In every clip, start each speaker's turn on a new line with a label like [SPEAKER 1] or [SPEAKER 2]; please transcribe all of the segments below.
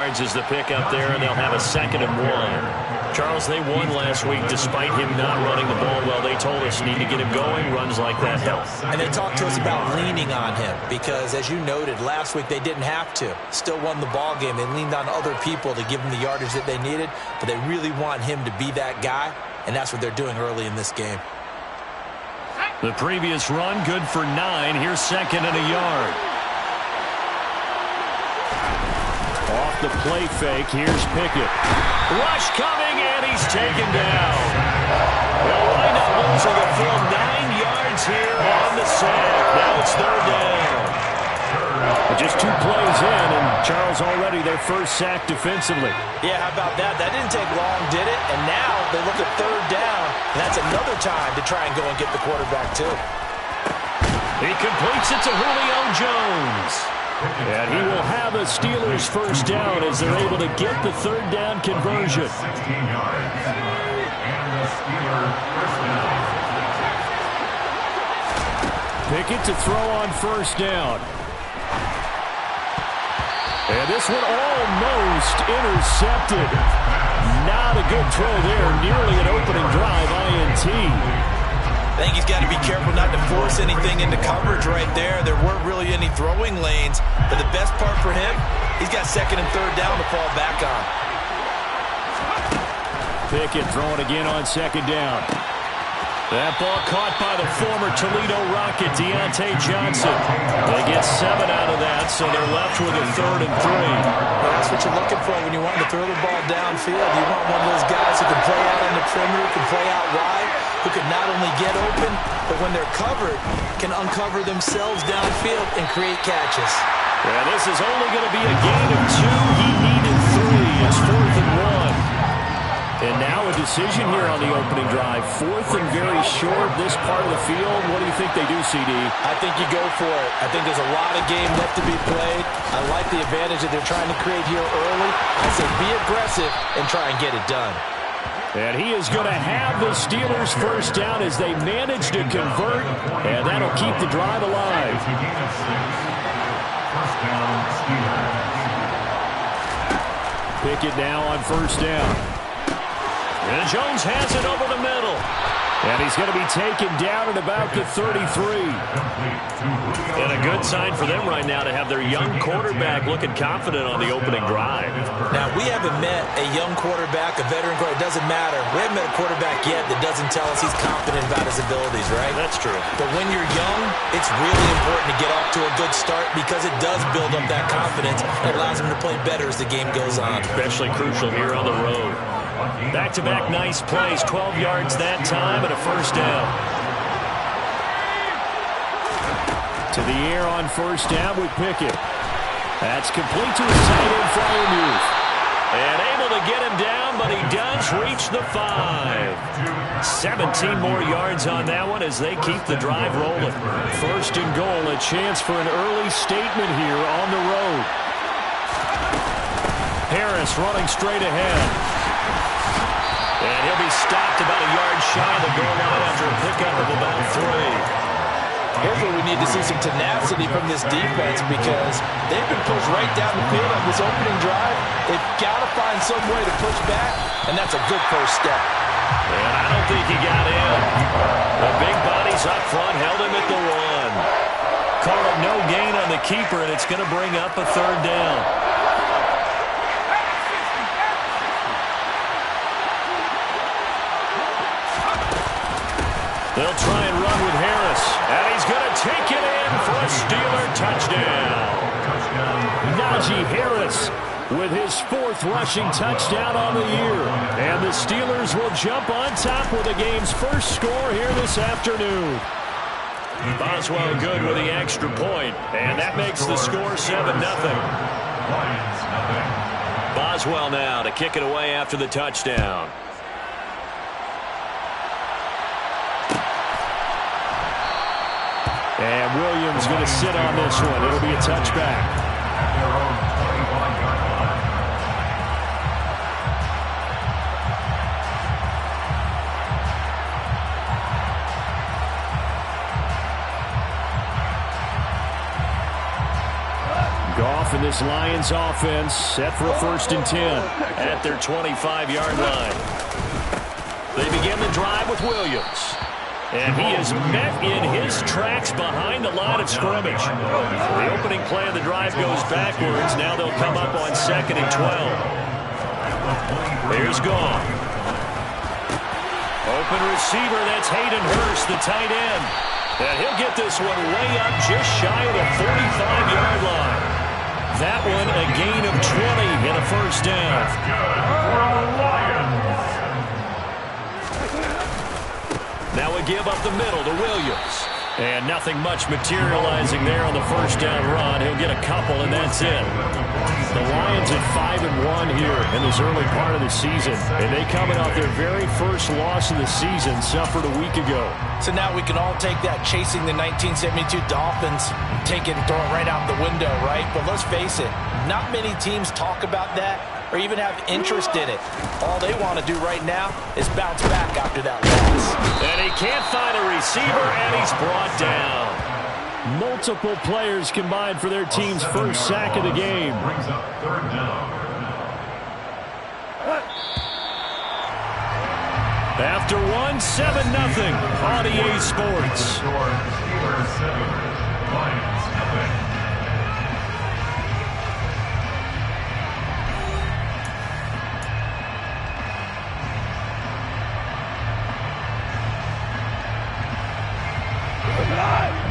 [SPEAKER 1] Is the pick up there, and they'll have a 2nd and 1. Charles, they won last week despite him not running the ball well. They told us need to get him going. Runs like that help.
[SPEAKER 2] And they talked to us about leaning on him because, as you noted, last week they didn't have to. Still won the ball game. They leaned on other people to give them the yardage that they needed, but they really want him to be that guy, and that's what they're doing early in this game.
[SPEAKER 1] The previous run, good for 9. Here's 2nd and a yard. Off the play fake, here's Pickett. Rush coming, and he's taken down. They'll wind up losing a full 9 yards here on the sack. Now it's 3rd down. Just 2 plays in, and Charles already their first sack defensively.
[SPEAKER 2] Yeah, how about that? That didn't take long, did it? And now they look at 3rd down, and that's another time to try and go and get the quarterback, too.
[SPEAKER 1] He completes it to Julio Jones. And he will have a Steelers first down as they're able to get the 3rd down conversion. Pickett to throw on first down. And this one almost intercepted. Not a good throw there. Nearly an opening drive INT.
[SPEAKER 2] I think he's got to be careful not to force anything into coverage right there. There weren't really any throwing lanes. But the best part for him, he's got 2nd and 3rd down to fall back on.
[SPEAKER 1] Pickett throwing again on 2nd down. That ball caught by the former Toledo Rocket, Deontay Johnson. They get 7 out of that, so they're left with a 3rd and 3.
[SPEAKER 2] Well, that's what you're looking for when you want to throw the ball downfield. You want one of those guys who can play out on the perimeter, can play out wide, who can not only get open, but when they're covered, can uncover themselves downfield and create catches.
[SPEAKER 1] Yeah, this is only going to be a gain of 2. He needed 3. It's 4th and 1. And now a decision here on the opening drive. 4th and very short, this part of the field. What do you think they do, CD?
[SPEAKER 2] I think you go for it. I think there's a lot of game left to be played. I like the advantage that they're trying to create here early. I say be aggressive and try and get it done.
[SPEAKER 1] And he is going to have the Steelers first down as they manage to convert, and that'll keep the drive alive. Pickett now on first down. And Jones has it over the middle. And he's going to be taken down at about the 33. And a good sign for them right now to have their young quarterback looking confident on the opening drive.
[SPEAKER 2] Now, we haven't met a young quarterback, a veteran quarterback. It doesn't matter. We haven't met a quarterback yet that doesn't tell us he's confident about his abilities, right?
[SPEAKER 1] That's true.
[SPEAKER 2] But when you're young, it's really important to get off to a good start because it does build up that confidence. It allows him to play better as the game goes on.
[SPEAKER 1] Especially crucial here on the road. Back-to-back nice plays, 12 yards that time and a first down. To the air on first down with Pickett. That's complete to his tight end, Freiermuth. And able to get him down, but he does reach the 5. 17 more yards on that one as they keep the drive rolling. First and goal, a chance for an early statement here on the road. Harris running straight ahead. And he'll be stopped about a yard shy of the goal line after a pickup of about 3.
[SPEAKER 2] Here's where we need to see some tenacity from this defense because they've been pushed right down the field on this opening drive. They've got to find some way to push back, and that's a good first step.
[SPEAKER 1] And I don't think he got in. The big bodies up front held him at the 1. Call it no gain on the keeper, and it's going to bring up a 3rd down. They'll try and run with Harris. And he's going to take it in for a Steeler touchdown. Najee Harris with his 4th rushing touchdown on the year. And the Steelers will jump on top with the game's first score here this afternoon. Boswell good with the extra point. And that makes the score 7-0. Boswell now to kick it away after the touchdown. And Williams going to sit on this one. It'll be a touchback. Goff half, and this Lions offense set for a 1st and 10 at their 25-yard line. They begin the drive with Williams. And he is met in his tracks behind the line of scrimmage. The opening play of the drive goes backwards. Now they'll come up on 2nd and 12. Here's Goff. Open receiver, that's Hayden Hurst, the tight end. And he'll get this one way up just shy of the 45-yard line. That one a gain of 20 and a 1st down. Now a give up the middle to Williams. And nothing much materializing there on the 1st down run. He'll get a couple, and that's it. The Lions at 5-1 here in this early part of the season. And they coming off their very first loss of the season, suffered a week ago.
[SPEAKER 2] So now we can all take that chasing the 1972 Dolphins, take it and throw it right out the window, right? But let's face it, not many teams talk about that or even have interest in it. All they want to do right now is bounce back after that loss.
[SPEAKER 1] And he can't find a receiver, and he's brought down. Multiple players combined for their team's first sack of the game. After one, 7-0 on EA Sports.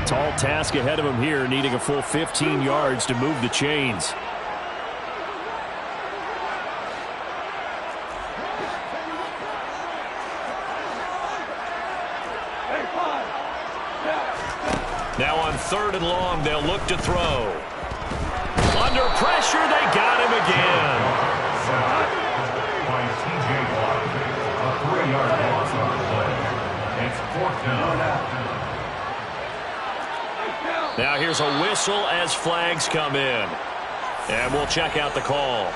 [SPEAKER 1] Tall task ahead of him here, needing a full 15 yards to move the chains. Now on 3rd and long, they'll look to throw. Under pressure, they got him again. By T.J. Watt, a 3-yard loss on the play. It's 4th down. Now here's a whistle as flags come in. And we'll check out the call.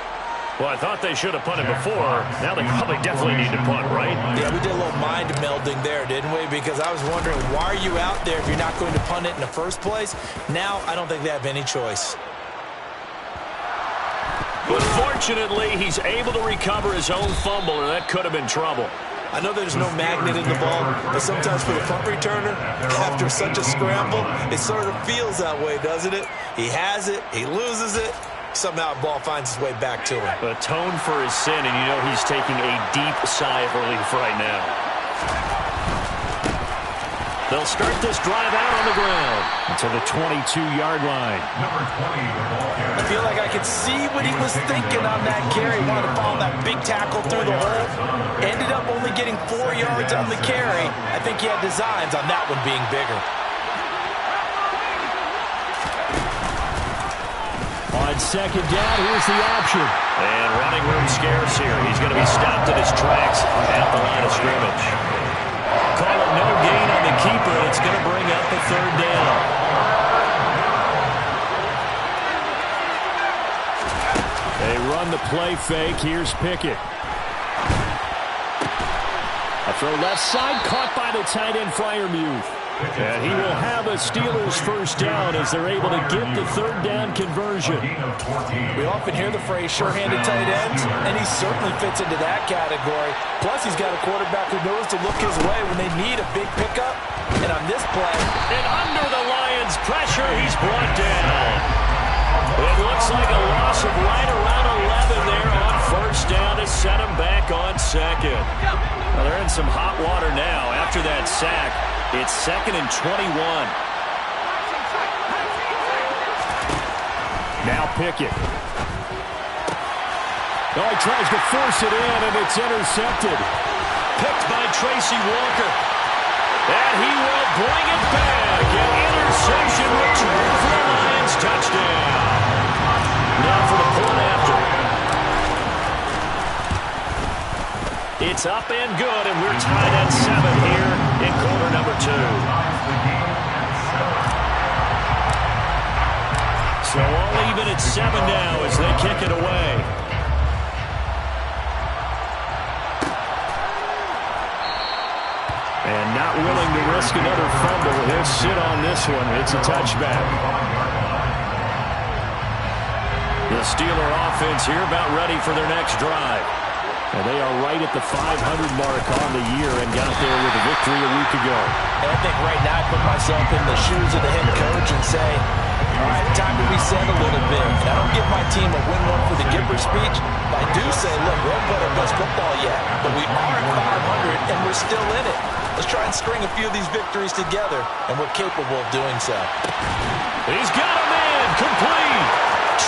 [SPEAKER 1] Well, I thought they should have punted before. Now they probably definitely need to punt, right?
[SPEAKER 2] Yeah, we did a little mind melding there, didn't we? Because I was wondering, why are you out there if you're not going to punt it in the first place? Now I don't think they have any choice.
[SPEAKER 1] But fortunately, he's able to recover his own fumble, or that could have been trouble.
[SPEAKER 2] I know there's no magnet in the ball, but sometimes for the punt returner, after such a scramble, it sort of feels that way, doesn't it? He has it, he loses it, somehow the ball finds its way back to him.
[SPEAKER 1] Atone for his sin, and you know he's taking a deep sigh of relief right now. They'll start this drive out on the ground to the 22-yard line.
[SPEAKER 2] I feel like I could see what he was thinking on that carry. Wanted to follow that big tackle through the hole. Ended up only getting 4 yards on the carry. I think he had designs on that one being bigger.
[SPEAKER 1] On 2nd down, here's the option. And running room scarce here. He's going to be stopped in his tracks at the line of scrimmage. Call it no gain on the keeper. It's going to bring up a 3rd down. They run the play fake. Here's Pickett. A throw left side, caught by the tight end Freiermuth. And he will have a Steelers 1st down as they're able to get the 3rd down conversion.
[SPEAKER 2] We often hear the phrase sure-handed tight ends, and he certainly fits into that category. Plus, he's got a quarterback who knows to look his way when they need a big pickup. And on this play,
[SPEAKER 1] and under the Lions' pressure, he's brought down. It looks like a loss of right around 11 there on 1st down to set him back on 2nd. Well, they're in some hot water now after that sack. It's 2nd and 21. Now Pickett. Oh, he tries to force it in, and it's intercepted. Picked by Tracy Walker. And he will bring it back. An interception return for the Lions. Touchdown. Now for the point after. It's up and good, and we're tied at 7 here in quarter number 2. So all even at 7 now as they kick it away. And not willing to risk another fumble. He'll sit on this one. It's a touchback. The Steeler offense here about ready for their next drive. And they are right at the 500 mark on the year and got there with a victory a week ago.
[SPEAKER 2] And I think right now I put myself in the shoes of the head coach and say, all right, time to reset a little bit. And I don't give my team a win one for the Gipper speech, but I do say, look, we haven't played our best football yet, but we are at 500 and we're still in it. Let's try and string a few of these victories together, and we're capable of doing so.
[SPEAKER 1] He's got him in, complete,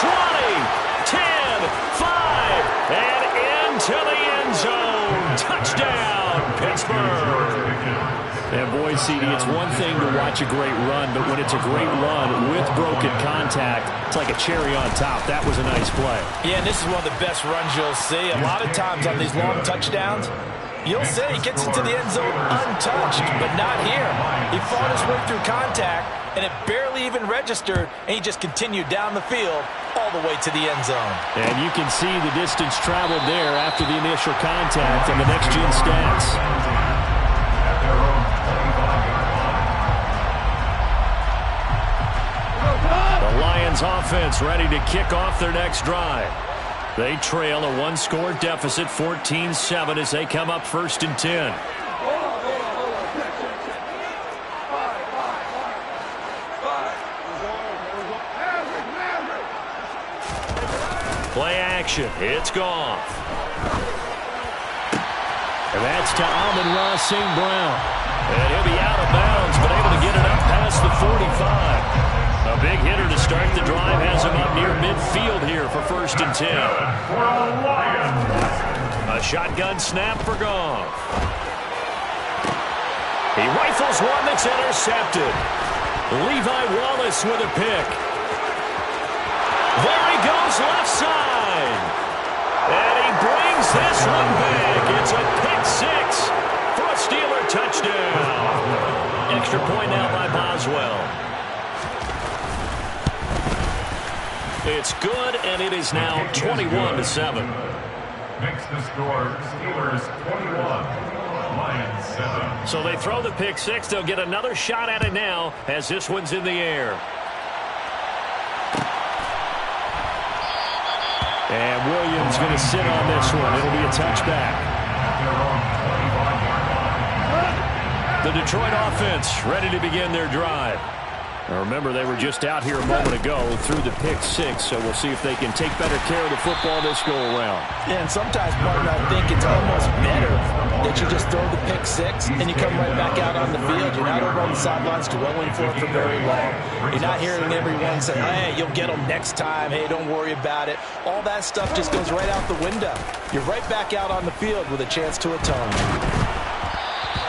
[SPEAKER 1] 20, 10, 5, and into the end zone. Touchdown, Pittsburgh. And boy, CD, it's one thing to watch a great run, but when it's a great run with broken contact, it's like a cherry on top. That was a nice play.
[SPEAKER 2] Yeah, and this is one of the best runs you'll see. A lot of times on these long touchdowns, you'll see he gets into the end zone untouched, but not here. He fought his way through contact, and it barely even registered, and he just continued down the field all the way to the end zone.
[SPEAKER 1] And you can see the distance traveled there after the initial contact on the next-gen stats. The Lions offense ready to kick off their next drive. They trail a one-score deficit, 14-7, as they come up 1st and 10. Play action. It's gone. And that's to Amon-Ra St. Brown. And he'll be out of bounds, but able to get it up past the 45. A big hitter to start the drive has him up near midfield here for 1st and 10. A shotgun snap for Goff. He rifles one that's intercepted. Levi Wallace with a pick. There he goes left side. And he brings this one back. It's a pick six for a Steeler touchdown. Extra point now by Boswell. It's good, and it is now 21-7.
[SPEAKER 3] Makes the score Steelers 21, Lions 7.
[SPEAKER 1] So they throw the pick six. They'll get another shot at it now as this one's in the air. And Williams going to sit on this one. It'll be a touchback. The Detroit offense ready to begin their drive. Now remember, they were just out here a moment ago through the pick six, so we'll see if they can take better care of the football this go-around.
[SPEAKER 2] Yeah, and sometimes, partner, I think it's almost better that you just throw the pick six and you come right back out on the field. You're not over on the sidelines dwelling for it for very long. You're not hearing everyone say, hey, you'll get them next time. Hey, don't worry about it. All that stuff just goes right out the window. You're right back out on the field with a chance to atone.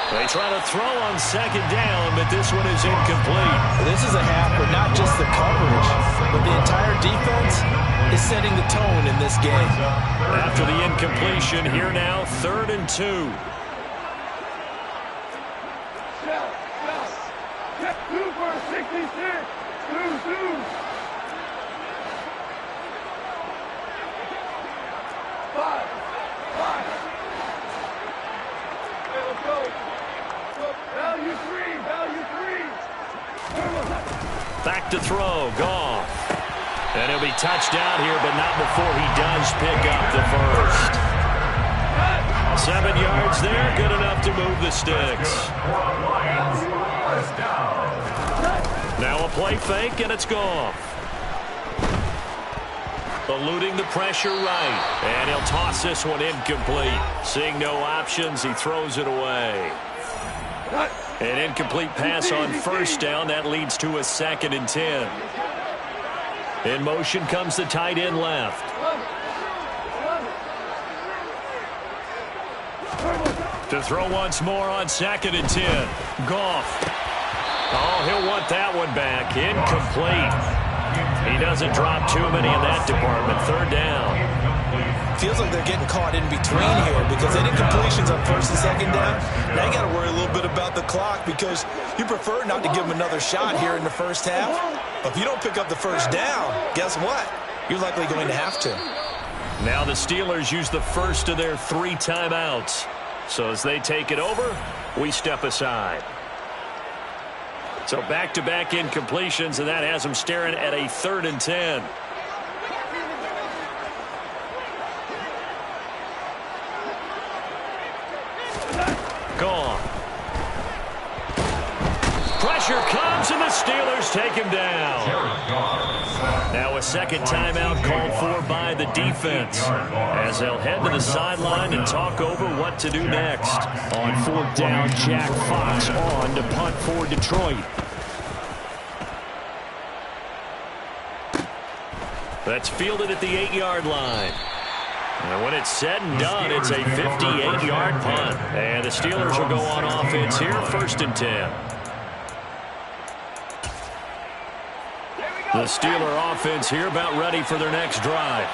[SPEAKER 1] They try to throw on 2nd down, but this one is incomplete.
[SPEAKER 2] This is a half where not just the coverage, but the entire defense is setting the tone in this game.
[SPEAKER 1] After the incompletion, here now, 3rd and 2.
[SPEAKER 4] Check 2 for 66. 2-2. 5. Okay, let's go. Value 3.
[SPEAKER 1] Back to throw. Goff. And he'll be touched out here, but not before he does pick up the first. 7 yards there. Good enough to move the sticks. Now a play fake, and it's Goff. Eluding the pressure right. And he'll toss this one incomplete. Seeing no options, he throws it away. An incomplete pass on 1st down. That leads to a 2nd and 10. In motion comes the tight end left. To throw once more on 2nd and 10. Goff. Oh, he'll want that one back. Incomplete. He doesn't drop too many in that department. 3rd down.
[SPEAKER 2] Feels like they're getting caught in between here because they did completions on 1st and 2nd down. Now you got to worry a little bit about the clock because you prefer not to give them another shot here in the first half. But if you don't pick up the 1st down, guess what? You're likely going to have to.
[SPEAKER 1] Now the Steelers use the first of their 3 timeouts. So as they take it over, we step aside. So back-to-back incompletions, and that has them staring at a 3rd and 10. Gone. Pressure comes, and the Steelers take him down. Now a second timeout called for by the defense as they'll head to the sideline and talk over what to do next.
[SPEAKER 5] On fourth down, Jack Fox on to punt for Detroit.
[SPEAKER 1] That's fielded at the 8-yard line. And when it's said and done, it's a 58-yard punt. And the Steelers will go on offense here, 1st and 10. The Steeler offense here about ready for their next drive.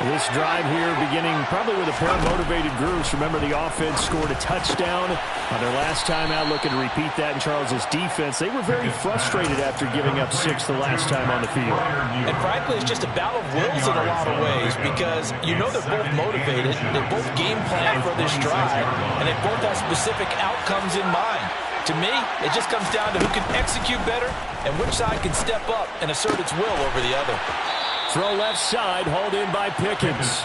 [SPEAKER 5] This drive here beginning probably with a pair of motivated groups. Remember, the offense scored a touchdown on their last time out, looking to repeat that in Charles's defense. They were very frustrated after giving up 6 the last time on the field.
[SPEAKER 2] And frankly, it's just a battle of wills in a lot of ways because you know they're both motivated, they both game plan for this drive, and they both have specific outcomes in mind. To me, it just comes down to who can execute better and which side can step up and assert its will over the other.
[SPEAKER 1] Throw left side, hauled in by Pickens.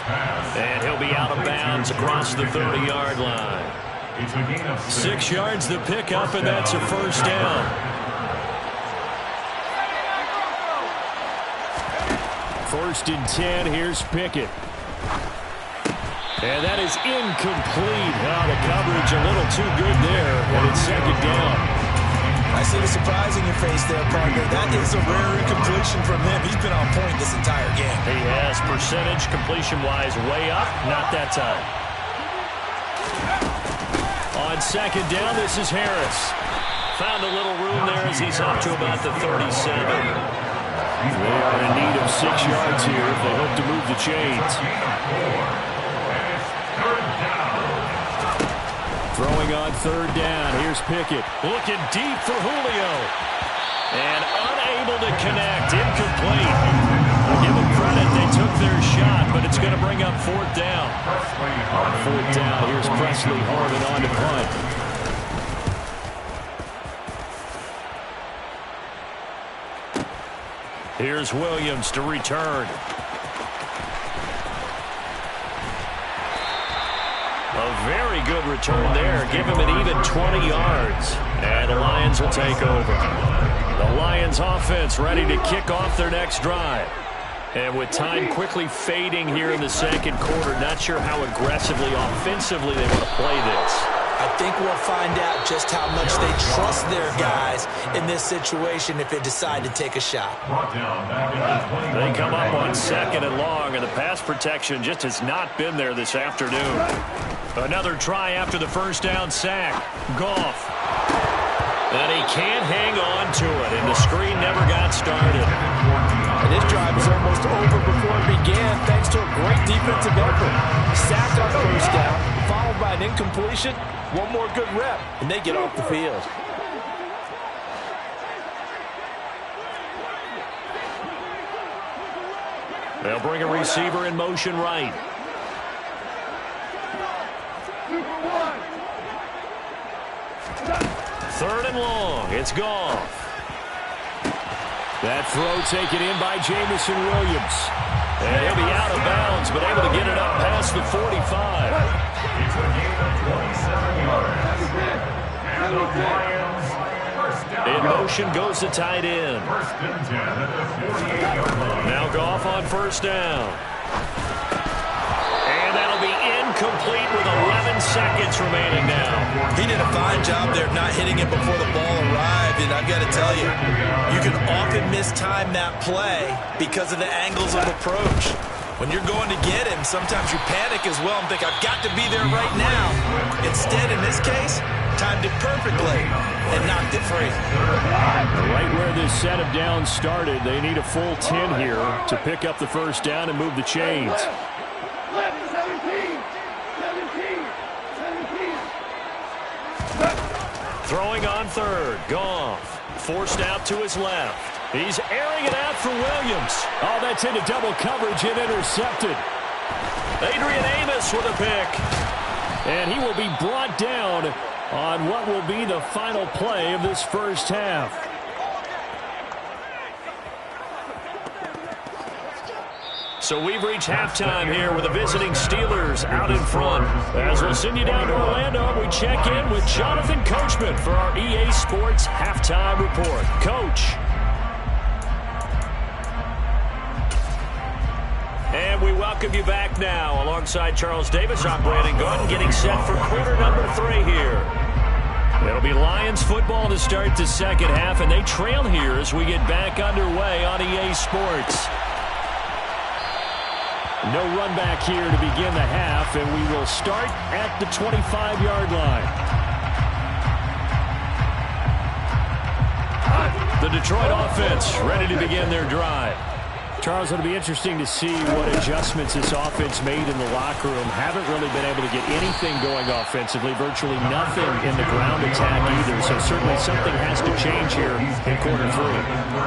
[SPEAKER 1] And he'll be out of bounds across the 30-yard line. 6 yards the pickup, and that's a 1st down.
[SPEAKER 5] First and 10, here's Pickett.
[SPEAKER 1] And that is incomplete. The coverage a little too good there, and it's 2nd down.
[SPEAKER 2] I see the surprise in your face there, partner. That is a rare incompletion from him. He's been on point this entire game.
[SPEAKER 1] He has. Percentage completion-wise way up. Not that time. On 2nd down, this is Harris. Found a little room there as he's up to about the 37.
[SPEAKER 5] They are in need of 6 yards here if they hope to move the chains. Throwing on 3rd down. Here's Pickett.
[SPEAKER 1] Looking deep for Julio. And unable to connect. Incomplete. I'll give them credit. They took their shot, but it's going to bring up 4th down.
[SPEAKER 5] On 4th down, here's Presley Harvin on to punt.
[SPEAKER 1] Here's Williams to return. A very good return there. Give him an even 20 yards. And the Lions will take over. The Lions offense ready to kick off their next drive. And with time quickly fading here in the 2nd quarter, not sure how aggressively, offensively they want to play this.
[SPEAKER 2] I think we'll find out just how much they trust their guys in this situation if they decide to take a shot.
[SPEAKER 1] They come up on 2nd and long, and the pass protection just has not been there this afternoon. Another try after the 1st down sack. Goff. And he can't hang on to it, and the screen never got started.
[SPEAKER 2] And this drive was almost over before it began thanks to a great defensive effort. Sack on 1st down, followed by an incompletion. One more good rep, and they get off the field.
[SPEAKER 1] They'll bring a receiver in motion right. Third and long. It's Goff.
[SPEAKER 5] That throw taken in by Jameson Williams.
[SPEAKER 1] And he'll be out of bounds, but able to get it up past the 45. In motion goes the tight end. Now Goff on 1st down. And that'll be incomplete with 11 seconds remaining now.
[SPEAKER 2] He did a fine job there of not hitting it before the ball arrived, and I've got to tell you, you can often mistime that play because of the angles of approach. When you're going to get him, sometimes you panic as well and think, I've got to be there right now. Instead, in this case, timed it perfectly and knocked it free.
[SPEAKER 5] Right where this set of downs started, they need a full 10 here to pick up the 1st down and move the chains.
[SPEAKER 4] Left 17.
[SPEAKER 1] Throwing on 3rd. Goff. Forced out to his left. He's airing it out for Williams.
[SPEAKER 5] Oh, that's into double coverage and intercepted.
[SPEAKER 1] Adrian Amos with a pick.
[SPEAKER 5] And he will be brought down on what will be the final play of this 1st half.
[SPEAKER 1] So we've reached halftime here with the visiting Steelers Steelers out in front. As we'll send you down to Orlando, we check in with Jonathan Coachman for our EA Sports Halftime Report. Coach. And we welcome you back now. Alongside Charles Davis, I'm Brandon Gaudin, getting set for quarter number 3 here. It'll be Lions football to start the second half, and they trail here as we get back underway on EA Sports. No run back here to begin the half, and we will start at the 25-yard line. The Detroit offense ready to begin their drive. Charles, it'll be interesting to see what adjustments this offense made in the locker room. Haven't really been able to get anything going offensively, virtually nothing in the ground attack either. So certainly something has to change here in quarter 3.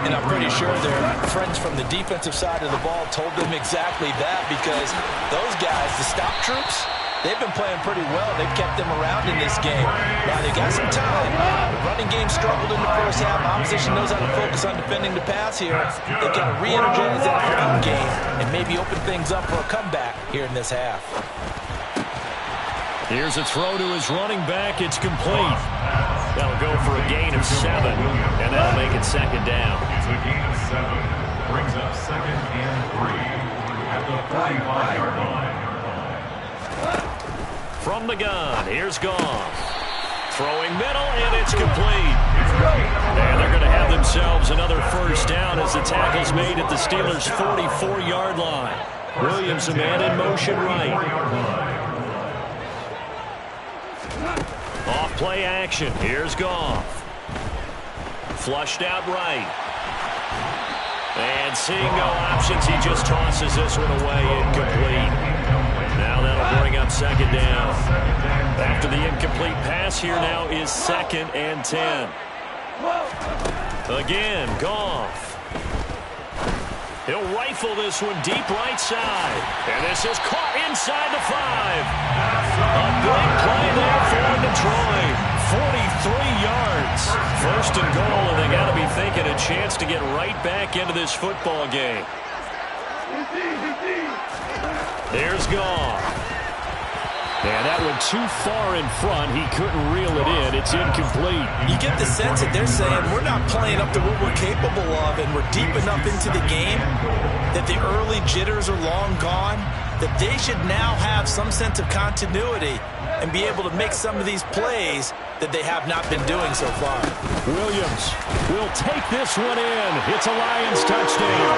[SPEAKER 2] And I'm pretty sure their friends from the defensive side of the ball told them exactly that, because those guys, the stop troops, they've been playing pretty well. They've kept them around in this game. Now, they got some time. The running game struggled in the first half. Opposition knows how to focus on defending the pass here. They've got to re-energize that ground game and maybe open things up for a comeback here in this half.
[SPEAKER 1] Here's a throw to his running back. It's complete. That'll go for a gain of 7, and that'll make it second down.
[SPEAKER 3] It's a gain of 7. Brings up 2nd and 3 at the 45-yard line.
[SPEAKER 1] From the gun, here's Goff. Throwing middle, and it's complete. And they're going to have themselves another first down as the tackle's made at the Steelers' 44-yard line. Williams, a man in motion right. Off play action, here's Goff. Flushed out right. And seeing no options, he just tosses this one away, incomplete. Now that'll bring up second down. After the incomplete pass, here now is 2nd and 10. Again, Goff. He'll rifle this one deep right side. And this is caught inside the 5. A big play there for Detroit. 43 yards. First and goal, and they got to be thinking a chance to get right back into this football game. There's Goff. And that one too far in front. He couldn't reel it in. It's incomplete.
[SPEAKER 2] You get the sense that they're saying we're not playing up to what we're capable of, and we're deep enough into the game that the early jitters are long gone, that they should now have some sense of continuity and be able to make some of these plays that they have not been doing so far.
[SPEAKER 1] Williams will take this one in. It's a Lions touchdown.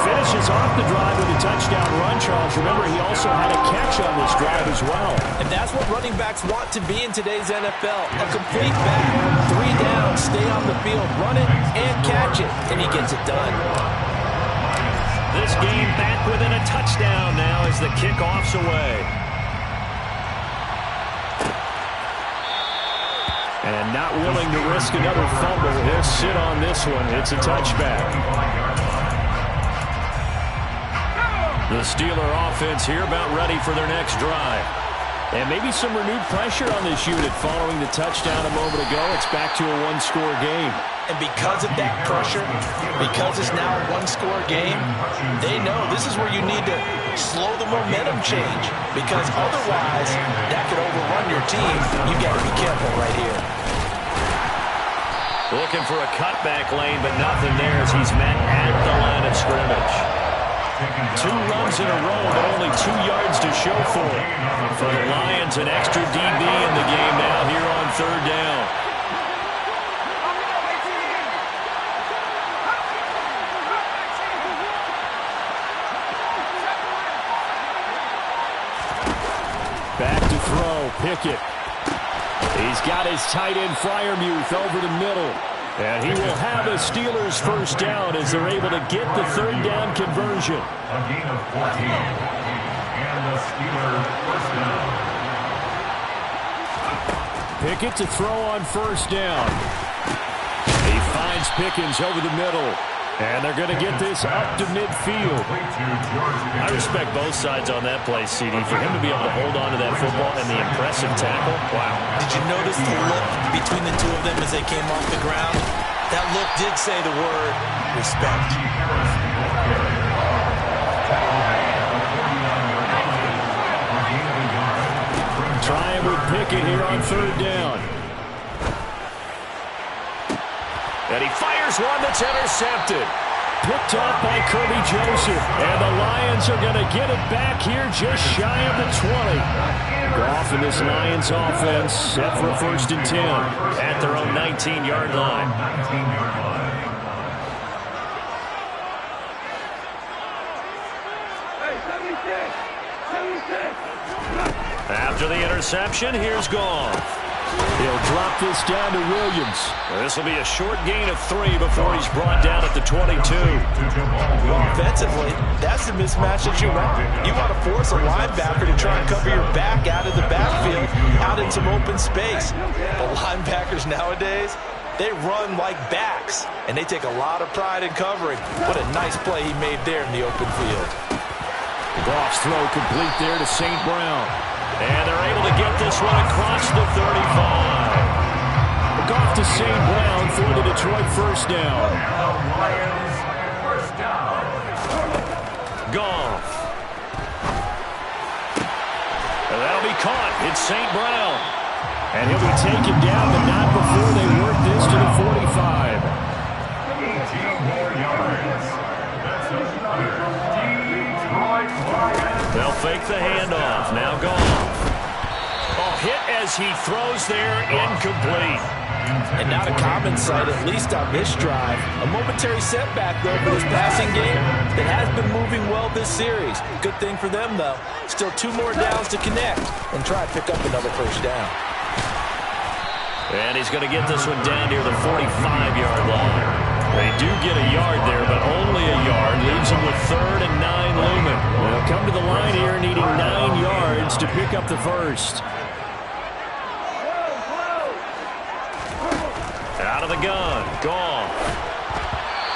[SPEAKER 1] Finishes off the drive with a touchdown run, Charles. Remember, he also had a catch on this drive as well.
[SPEAKER 2] And that's what running backs want to be in today's NFL. A complete back, 3 down, stay on the field, run it, and catch it. And he gets it done.
[SPEAKER 1] This game back within a touchdown now as the kickoff's away. And not willing to risk another fumble. He'll sit on this one. It's a touchback. The Steeler offense here about ready for their next drive. And maybe some renewed pressure on this unit following the touchdown a moment ago. It's back to a 1-score game.
[SPEAKER 2] And because of that pressure, because it's now a 1-score game, they know this is where you need to slow the momentum change. Because otherwise, that could overrun your team. You've got to be careful right here.
[SPEAKER 1] Looking for a cutback lane, but nothing there as he's met at the line of scrimmage. 2 runs in a row, but only 2 yards to show for it. For the Lions, an extra DB in the game now here on 3rd down. Back to throw, Pickett. He's got his tight end Freiermuth over the middle. And he will have a Steelers first down as they're able to get the 3rd down conversion.
[SPEAKER 3] A gain of 14. And the Steelers first down.
[SPEAKER 1] Pickett to throw on 1st down. He finds Pickens over the middle. And they're going to get this up to midfield. I respect both sides on that play, CD. For him to be able to hold on to that football and the impressive tackle, wow.
[SPEAKER 2] Did you notice the look between the two of them as they came off the ground? That look did say the word respect.
[SPEAKER 5] Pickett here on 3rd down.
[SPEAKER 1] And he fires one that's intercepted.
[SPEAKER 5] Picked off by Kirby Joseph. And the Lions are going to get it back here just shy of the 20. Goff in this Lions offense set for a 1st and 10
[SPEAKER 1] at their own 19-yard line. After the interception, here's Goff.
[SPEAKER 5] He'll drop this down to Williams.
[SPEAKER 1] This will be a short gain of 3 before he's brought down at the 22.
[SPEAKER 2] Offensively, that's the mismatch that you want. You want to force a linebacker to try and cover your back out of the backfield, out in some open space. The linebackers nowadays, they run like backs, and they take a lot of pride in covering. What a nice play he made there in the open field.
[SPEAKER 5] Goff's throw complete there to St. Brown.
[SPEAKER 1] And they're able to get this one across the 35.
[SPEAKER 5] Goff to St. Brown for the Detroit 1st down.
[SPEAKER 3] Lions, 1st down.
[SPEAKER 1] Goff. And that'll be caught. It's St. Brown.
[SPEAKER 5] And he'll be taken down, but not before they work this to the 45.
[SPEAKER 3] 18 more yards. That's another Detroit Lions.
[SPEAKER 1] They'll fake the handoff. Now Goff. Oh, hit as he throws there, incomplete.
[SPEAKER 2] And not a common sight, at least on this drive. A momentary setback, though, for this passing game that has been moving well this series. Good thing for them, though. Still 2 more downs to connect and try to pick up another 1st down.
[SPEAKER 1] And he's going to get this one down near the 45-yard line. They do get a yard there, but only a yard. Leaves them with 3rd and 9 looming.
[SPEAKER 5] They'll come to the line here needing 9 yards to pick up the 1st.
[SPEAKER 1] Out of the gun. Goff.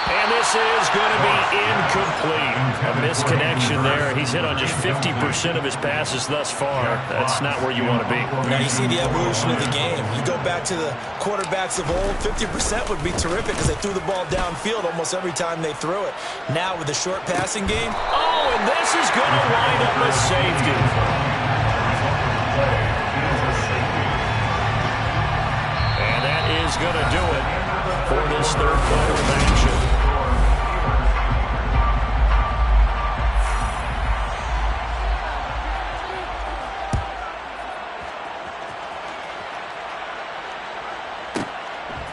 [SPEAKER 1] And this is going to be incomplete. A misconnection there. He's hit on just 50% of his passes thus far. That's not where you want to be.
[SPEAKER 2] Now you see the evolution of the game. You go back to the quarterbacks of old, 50% would be terrific because they threw the ball downfield almost every time they threw it. Now with the short passing game.
[SPEAKER 1] Oh, and this is going to wind up a safety. And that is going to do it for this 3rd quarter of action.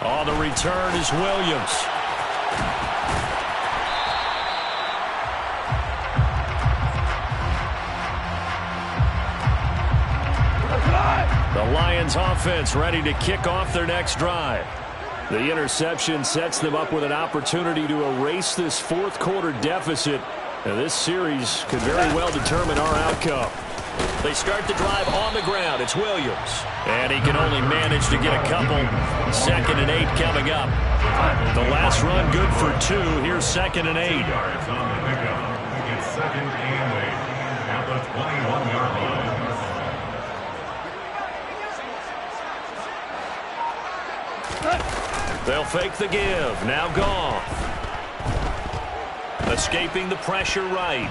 [SPEAKER 1] On the return is Williams. The Lions offense ready to kick off their next drive. The interception sets them up with an opportunity to erase this 4th quarter deficit. Now, this series could very well determine our outcome. They start the drive on the ground. It's Williams. And he can only manage to get a couple. 2nd and 8 coming up. The last run good for 2. Here's 2nd and 8.
[SPEAKER 3] Yards on the pickup. It's 2nd and 8 at the 21-yard line.
[SPEAKER 1] They'll fake the give. Now Goff. Escaping the pressure right.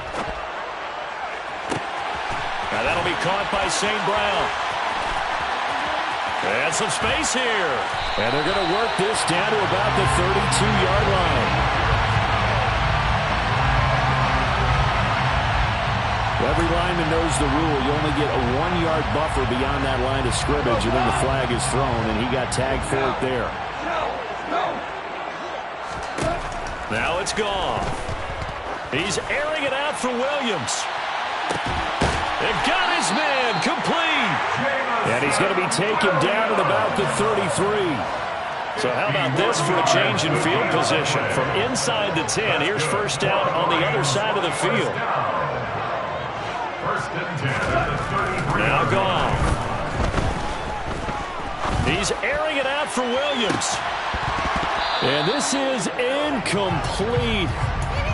[SPEAKER 1] Now that'll be caught by St. Brown. And some space here.
[SPEAKER 5] And they're going to work this down to about the 32-yard line. Every lineman knows the rule. You only get a 1-yard buffer beyond that line of scrimmage, and then the flag is thrown, and he got tagged for it there.
[SPEAKER 1] Now it's Goff. He's airing it out for Williams. They've got his man complete.
[SPEAKER 5] And he's going to be taken down at about the 33.
[SPEAKER 1] So how about this for a change in field position? From inside the 10, here's 1st down on the other side of the field.
[SPEAKER 3] 1st and 10 at the 33.
[SPEAKER 1] Now Goff. He's airing it out for Williams.
[SPEAKER 5] And this is incomplete.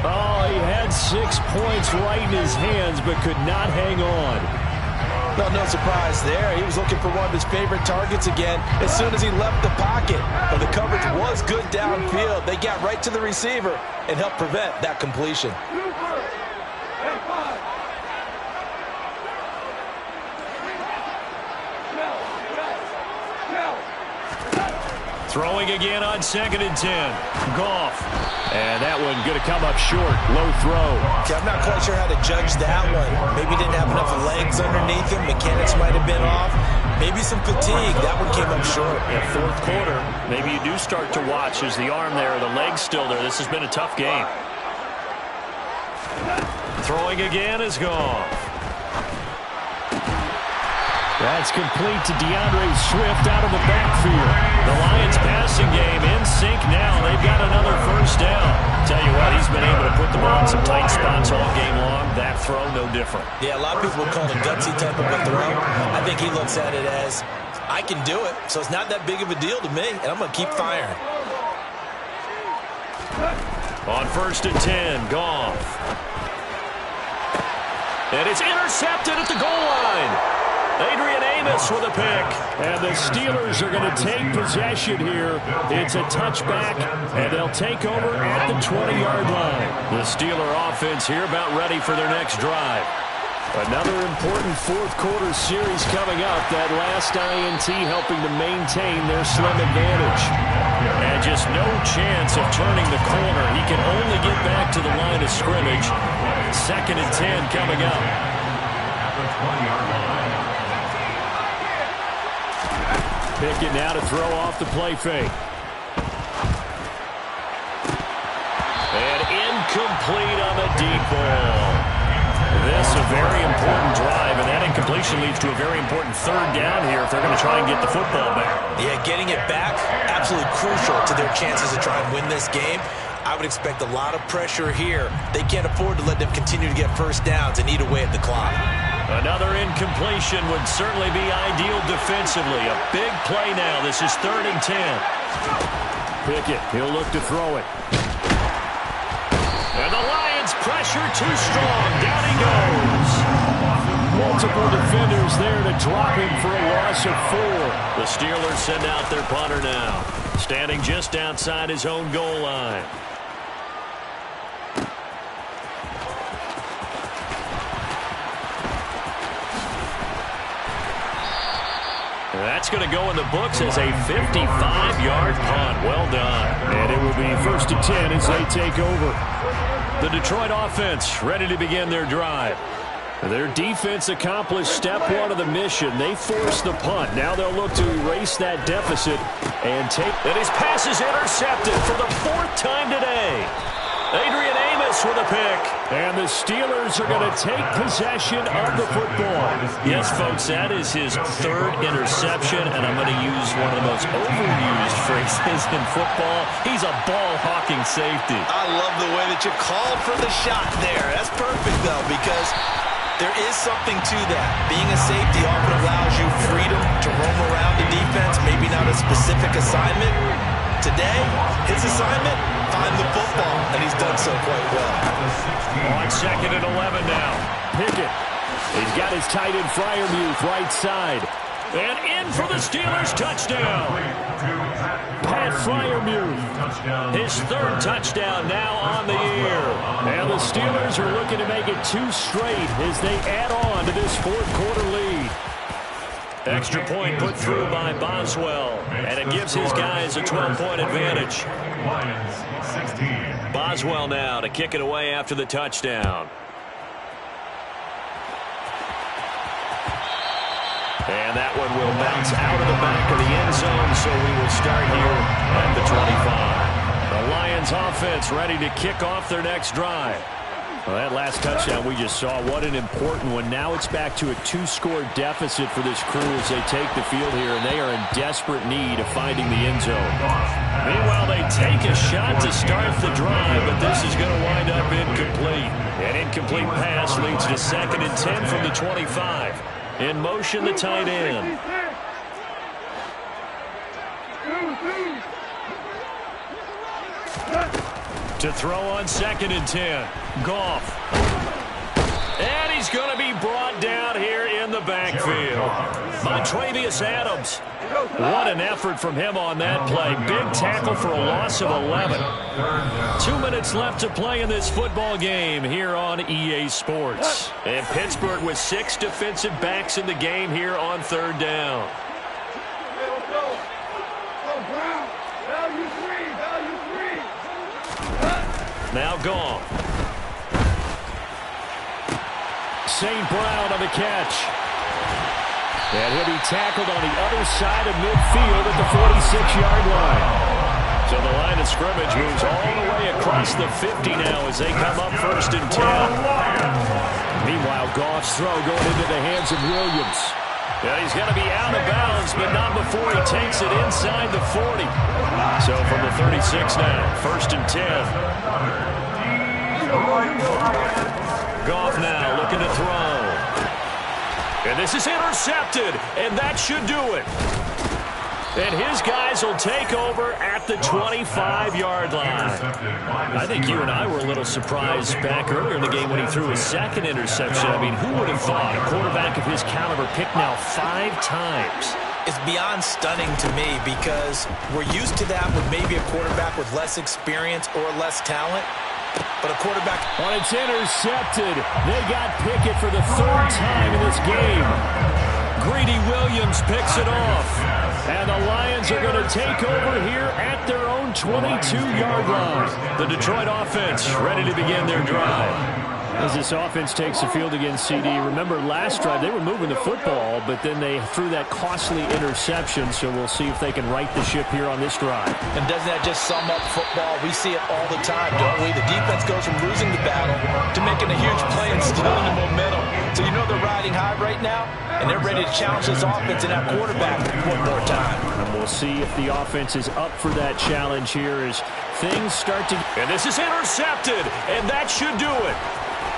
[SPEAKER 5] Oh, he had 6 points right in his hands, but could not hang on.
[SPEAKER 2] No surprise there. He was looking for one of his favorite targets again as soon as he left the pocket. But the coverage was good downfield. They got right to the receiver and helped prevent that completion.
[SPEAKER 1] Throwing again on 2nd and 10. Goff.
[SPEAKER 5] And that one going to come up short. Low throw.
[SPEAKER 2] Okay, I'm not quite sure how to judge that one. Maybe didn't have enough legs underneath him. Mechanics might have been off. Maybe some fatigue. That one came up short.
[SPEAKER 5] Yeah, fourth quarter, maybe you do start to watch as the arm there, the leg's still there. This has been a tough game.
[SPEAKER 1] Throwing again is Goff.
[SPEAKER 5] That's complete to DeAndre Swift out of the backfield.
[SPEAKER 1] The Lions passing game in sync now. They've got another first down.
[SPEAKER 5] Tell you what, he's been able to put them on some tight spots all game long. That throw, no different.
[SPEAKER 2] Yeah, a lot of people would call it a gutsy type of a throw. I think he looks at it as, I can do it, so it's not that big of a deal to me, and I'm going to keep firing.
[SPEAKER 1] On 1st and 10, Goff. And it's intercepted at the goal line. Adrian Amos with a pick.
[SPEAKER 5] And the Steelers are going to take possession here. It's a touchback, and they'll take over at the 20-yard line.
[SPEAKER 1] The Steeler offense here about ready for their next drive.
[SPEAKER 5] Another important fourth quarter series coming up. That last INT helping to maintain their slim advantage.
[SPEAKER 1] And just no chance of turning the corner. He can only get back to the line of scrimmage. 2nd and 10 coming up.
[SPEAKER 3] At the 20-yard line.
[SPEAKER 5] Pickett now to throw off the play fake.
[SPEAKER 1] And incomplete on the deep ball. This a very important drive, and that incompletion leads to a very important 3rd down here if they're going to try and get the football back.
[SPEAKER 2] Yeah, getting it back, absolutely crucial to their chances to try and win this game. I would expect a lot of pressure here. They can't afford to let them continue to get first downs and eat away at the clock.
[SPEAKER 1] Another incompletion would certainly be ideal defensively. A big play now. This is 3rd and 10.
[SPEAKER 5] Pickett, he'll look to throw it.
[SPEAKER 1] And the Lions pressure too strong. Down he goes.
[SPEAKER 5] Multiple defenders there to drop him for a loss of 4.
[SPEAKER 1] The Steelers send out their punter now. Standing just outside his own goal line. That's going to go in the books as a 55-yard punt. Well done.
[SPEAKER 5] And it will be 1st and 10 as they take over.
[SPEAKER 1] The Detroit offense ready to begin their drive.
[SPEAKER 5] Their defense accomplished step 1 of the mission. They forced the punt. Now they'll look to erase that deficit and take.
[SPEAKER 1] And his pass is intercepted for the 4th time today. Adrian Amos with a pick.
[SPEAKER 5] And the Steelers are going to take possession of the football.
[SPEAKER 1] Yes, folks, that is his 3rd interception, and I'm going to use one of the most overused phrases in football. He's a ball-hawking safety.
[SPEAKER 2] I love the way that you called for the shot there. That's perfect, though, because there is something to that. Being a safety often allows you freedom to roam around the defense, maybe not a specific assignment. Today, his assignment, find the football, and he's done so quite well.
[SPEAKER 1] On 2nd and 11 now.
[SPEAKER 5] Pickett. He's got his tight end Freiermuth right side.
[SPEAKER 1] And in for the Steelers touchdown.
[SPEAKER 5] Pat Freiermuth.
[SPEAKER 1] His 3rd touchdown now on the year.
[SPEAKER 5] And the Steelers are looking to make it 2 straight as they add on to this fourth quarter lead.
[SPEAKER 1] Extra point put through by Boswell, and it gives his guys a 12-point advantage.
[SPEAKER 3] Lions 16.
[SPEAKER 1] Boswell now to kick it away after the touchdown. And that one will bounce out of the back of the end zone, so we will start here at the 25. The Lions offense ready to kick off their next drive.
[SPEAKER 5] Well, that last touchdown we just saw, what an important one. Now it's back to a 2-score deficit for this crew as they take the field here, and they are in desperate need of finding the end zone.
[SPEAKER 1] Meanwhile, they take a shot to start the drive, but this is going to wind up incomplete. An incomplete pass leads to 2nd and 10 from the 25. In motion, the tight end. To throw on 2nd and 10. Goff. And he's going to be brought down here in the backfield. Montravius Adams. What an effort from him on that play. Big tackle for a loss of 11. 2 minutes left to play in this football game here on EA Sports. And Pittsburgh with 6 defensive backs in the game here on 3rd down. Now Goff. St. Brown on the catch. And he'll be tackled on the other side of midfield at the 46-yard line. So the line of scrimmage moves all the way across the 50 now as they come up 1st and 10. Meanwhile, Goff's throw going into the hands of Williams. Yeah, he's going to be out of bounds, but not before he takes it inside the 40. So from the 36 now, 1st and 10. Goff now looking to throw. And this is intercepted, and that should do it. And his guys will take over at the 25-yard line. I think you and I were a little surprised back earlier in the game when he threw his second interception. I mean, who would have thought a quarterback of his caliber picked now 5 times?
[SPEAKER 2] It's beyond stunning to me because we're used to that with maybe a quarterback with less experience or less talent. But a quarterback...
[SPEAKER 1] When it's intercepted, they got Pickett for the 3rd time in this game. Greedy Williams picks it off. And the Lions are going to take over here at their own 22-yard line. The Detroit offense ready to begin their drive. As this offense takes the field against CD, remember last drive they were moving the football, but then they threw that costly interception, so we'll see if they can right the ship here on this drive.
[SPEAKER 2] And doesn't that just sum up football? We see it all the time, don't we? The defense goes from losing the battle to making a huge play and stealing the momentum. So you know they're riding high right now, and they're ready to challenge this offense and that quarterback one more time.
[SPEAKER 1] And we'll see if the offense is up for that challenge here as things start to... And this is intercepted, and that should do it.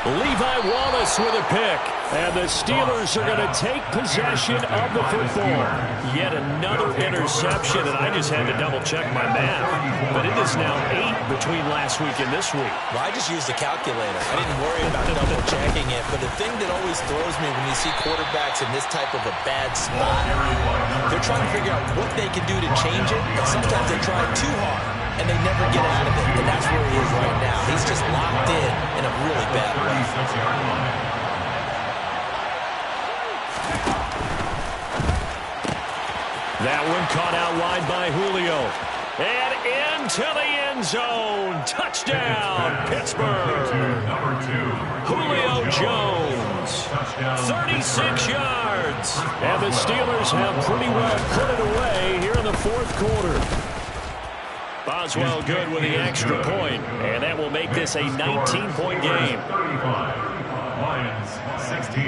[SPEAKER 1] Levi Wallace with a pick. And the Steelers are going to take possession of the football. Yet another interception, and I just had to double-check my math. But it is now 8 between last week and this week.
[SPEAKER 2] Well, I just used the calculator. I didn't worry about double-checking it. But the thing that always throws me when you see quarterbacks in this type of a bad spot, they're trying to figure out what they can do to change it, but sometimes they try too hard. And they never get out of it. And that's where he is right now. He's just locked in a really bad way.
[SPEAKER 1] That one caught out wide by Julio. And into the end zone. Touchdown, Pittsburgh. Julio Jones. 36 yards. And the Steelers have pretty well put it away here in the 4th quarter. Boswell good with the extra point, and that will make this a 19-point game.
[SPEAKER 3] Lions 16.